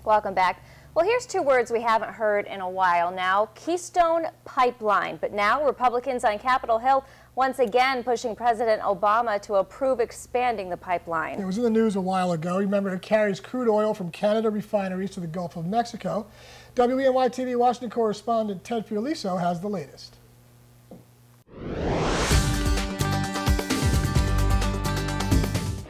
Welcome back. Well, here's two words we haven't heard in a while now: Keystone Pipeline. But now Republicans on Capitol Hill once again pushing President Obama to approve expanding the pipeline. It was in the news a while ago. Remember, it carries crude oil from Canada refineries to the Gulf of Mexico. WENY TV Washington correspondent Ted Fiorliso has the latest.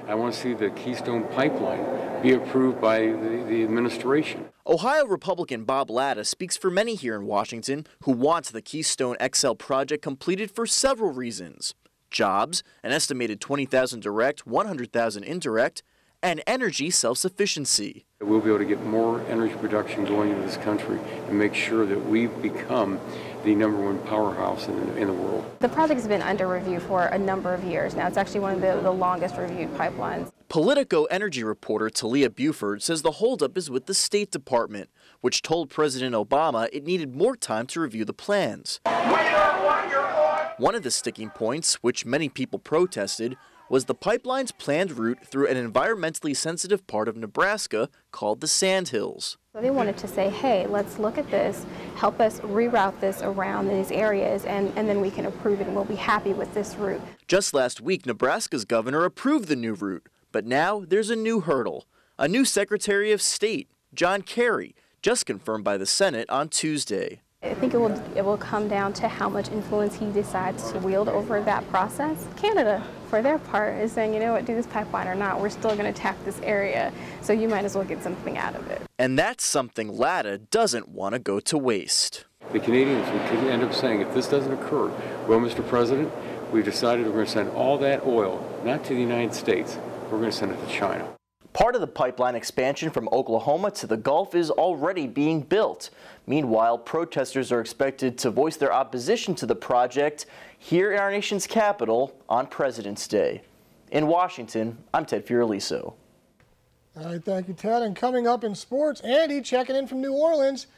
I want to see the Keystone Pipeline be approved by the administration. Ohio Republican Bob Latta speaks for many here in Washington who want the Keystone XL project completed for several reasons: jobs, an estimated 20,000 direct, 100,000 indirect, and energy self-sufficiency. We'll be able to get more energy production going into this country and make sure that we become the #1 powerhouse in the world. The project has been under review for a number of years now. It's actually one of the longest reviewed pipelines. Politico energy reporter Talia Buford says the holdup is with the State Department, which told President Obama it needed more time to review the plans. One of the sticking points, which many people protested, was the pipeline's planned route through an environmentally sensitive part of Nebraska called the Sandhills. They wanted to say, hey, let's look at this, help us reroute this around these areas, and then we can approve it and we'll be happy with this route. Just last week, Nebraska's governor approved the new route, but now there's a new hurdle. A new Secretary of State, John Kerry, just confirmed by the Senate on Tuesday. I think it will come down to how much influence he decides to wield over that process. Canada, for their part, is saying, you know what, do this pipeline or not, we're still going to tap this area, so you might as well get something out of it. And that's something Latta doesn't want to go to waste. The Canadians would end up saying, if this doesn't occur, well, Mr. President, we've decided we're going to send all that oil, not to the United States, we're going to send it to China. Part of the pipeline expansion from Oklahoma to the Gulf is already being built. Meanwhile, protesters are expected to voice their opposition to the project here in our nation's capital on President's Day. In Washington, I'm Ted Fiorliso. All right, thank you, Ted. And coming up in sports, Andy checking in from New Orleans.